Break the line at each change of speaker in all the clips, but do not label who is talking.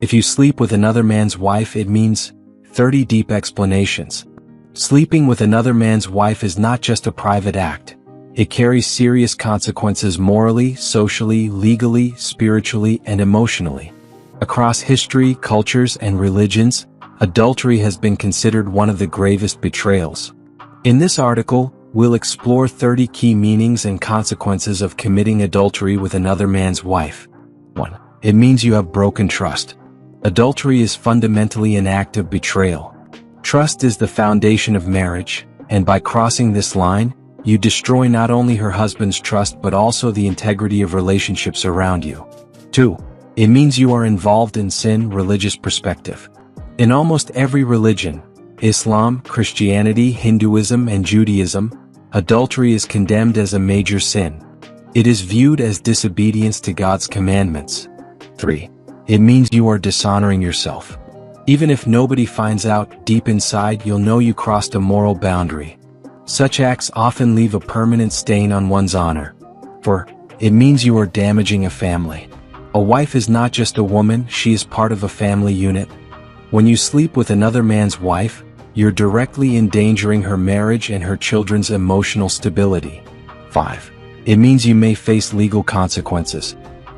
If you sleep with another man's wife, it means 30 deep explanations. Sleeping with another man's wife is not just a private act. It carries serious consequences morally, socially, legally, spiritually, and emotionally. Across history, cultures, and religions, adultery has been considered one of the gravest betrayals. In this article, we'll explore 30 key meanings and consequences of committing adultery with another man's wife. 1. It means you have broken trust. Adultery is fundamentally an act of betrayal. Trust is the foundation of marriage, and by crossing this line, you destroy not only her husband's trust but also the integrity of relationships around you. 2. It means you are involved in sin. Religious perspective. In almost every religion, Islam, Christianity, Hinduism, and Judaism, adultery is condemned as a major sin. It is viewed as disobedience to God's commandments. 3. It means you are dishonoring yourself. Even if nobody finds out, deep inside you'll know you crossed a moral boundary. Such acts often leave a permanent stain on one's honor. 4. It means you are damaging a family. A wife is not just a woman, she is part of a family unit. When you sleep with another man's wife, you're directly endangering her marriage and her children's emotional stability. 5. It means you may face legal consequences.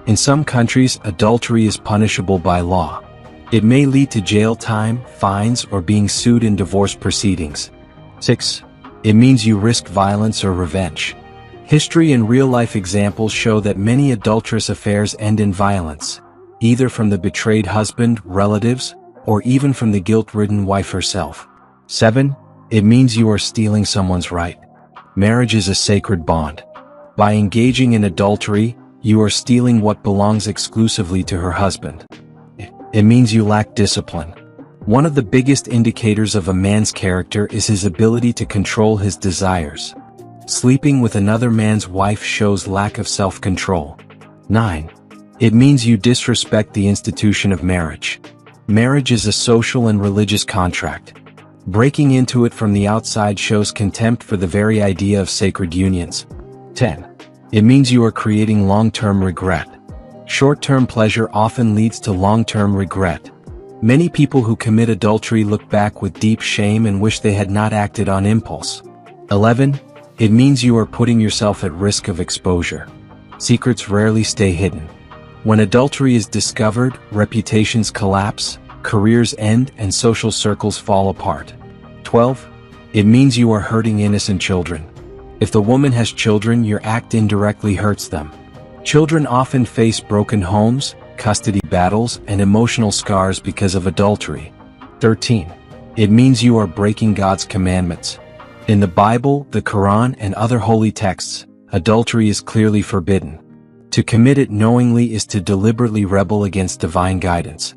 In some countries, adultery is punishable by law. It may lead to jail time, fines, or being sued in divorce proceedings. 6. It means you risk violence or revenge. History and real-life examples show that many adulterous affairs end in violence, either from the betrayed husband, relatives, or even from the guilt-ridden wife herself. 7. It means you are stealing someone's right. Marriage is a sacred bond. By engaging in adultery, you are stealing what belongs exclusively to her husband. It means you lack discipline. One of the biggest indicators of a man's character is his ability to control his desires. Sleeping with another man's wife shows lack of self-control. 9. It means you disrespect the institution of marriage. Marriage is a social and religious contract. Breaking into it from the outside shows contempt for the very idea of sacred unions. 10. It means you are creating long-term regret. Short-term pleasure often leads to long-term regret. Many people who commit adultery look back with deep shame and wish they had not acted on impulse. 11. It means you are putting yourself at risk of exposure. Secrets rarely stay hidden. When adultery is discovered, reputations collapse, careers end, and social circles fall apart. 12. It means you are hurting innocent children. If the woman has children, your act indirectly hurts them. Children often face broken homes, custody battles, and emotional scars because of adultery. 13. It means you are breaking God's commandments. In the Bible, the Quran, and other holy texts, adultery is clearly forbidden. To commit it knowingly is to deliberately rebel against divine guidance.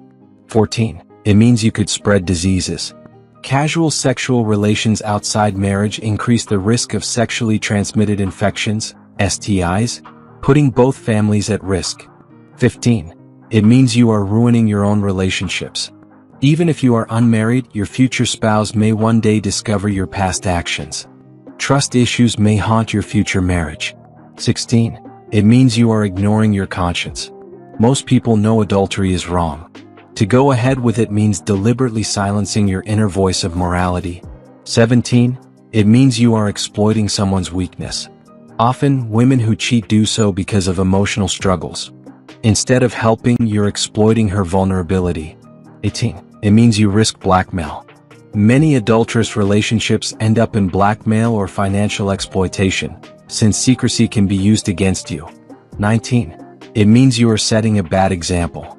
14. It means you could spread diseases. Casual sexual relations outside marriage increase the risk of sexually transmitted infections, STIs, putting both families at risk. 15. It means you are ruining your own relationships. Even if you are unmarried, your future spouse may one day discover your past actions. Trust issues may haunt your future marriage. 16. It means you are ignoring your conscience. Most people know adultery is wrong. To go ahead with it means deliberately silencing your inner voice of morality. 17. It means you are exploiting someone's weakness. Often, women who cheat do so because of emotional struggles. Instead of helping, you're exploiting her vulnerability. 18. It means you risk blackmail. Many adulterous relationships end up in blackmail or financial exploitation, since secrecy can be used against you. 19. It means you are setting a bad example.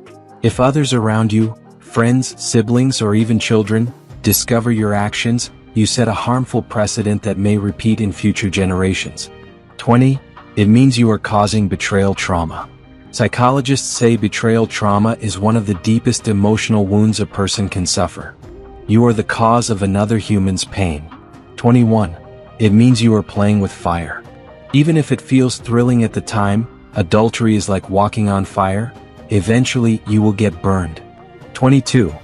If others around you, friends, siblings, or even children, discover your actions, you set a harmful precedent that may repeat in future generations. 20. It means you are causing betrayal trauma. Psychologists say betrayal trauma is one of the deepest emotional wounds a person can suffer. You are the cause of another human's pain. 21. It means you are playing with fire. Even if it feels thrilling at the time, adultery is like walking on fire. Eventually, you will get burned. 22.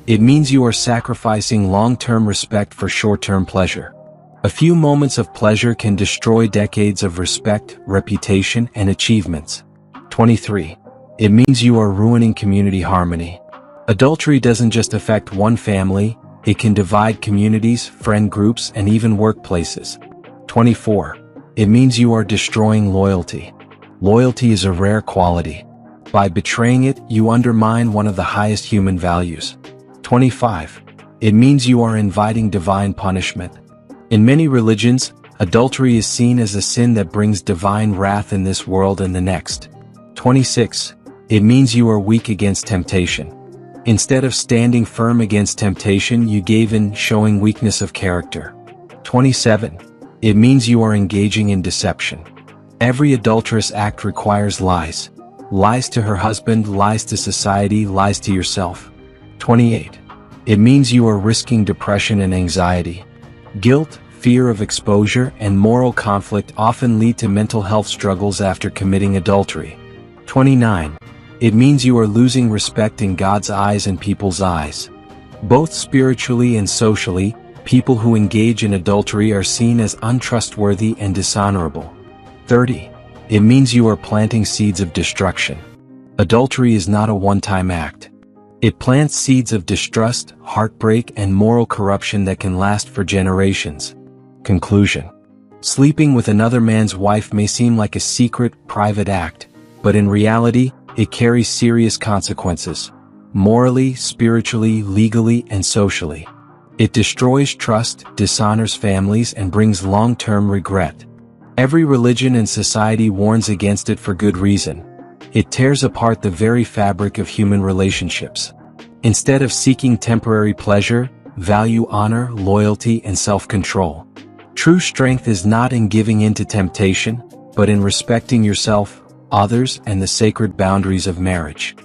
It means you are sacrificing long-term respect for short-term pleasure. A few moments of pleasure can destroy decades of respect, reputation, and achievements. 23. It means you are ruining community harmony. Adultery doesn't just affect one family, it can divide communities, friend groups, and even workplaces. 24. It means you are destroying loyalty. Loyalty is a rare quality. By betraying it, you undermine one of the highest human values. 25. It means you are inviting divine punishment. In many religions, adultery is seen as a sin that brings divine wrath in this world and the next. 26. It means you are weak against temptation. Instead of standing firm against temptation, you gave in, showing weakness of character. 27. It means you are engaging in deception. Every adulterous act requires lies. Lies to her husband, lies to society, lies to yourself. 28. It means you are risking depression and anxiety. Guilt, fear of exposure, and moral conflict often lead to mental health struggles after committing adultery. 29. It means you are losing respect in God's eyes and people's eyes. Both spiritually and socially, people who engage in adultery are seen as untrustworthy and dishonorable. 30. It means you are planting seeds of destruction. Adultery is not a one-time act. It plants seeds of distrust, heartbreak, and moral corruption that can last for generations. Conclusion. Sleeping with another man's wife may seem like a secret, private act, but in reality, it carries serious consequences. Morally, spiritually, legally, and socially. It destroys trust, dishonors families, and brings long-term regret. Every religion and society warns against it for good reason. It tears apart the very fabric of human relationships. Instead of seeking temporary pleasure, value honor, loyalty, and self-control. True strength is not in giving in to temptation, but in respecting yourself, others, and the sacred boundaries of marriage.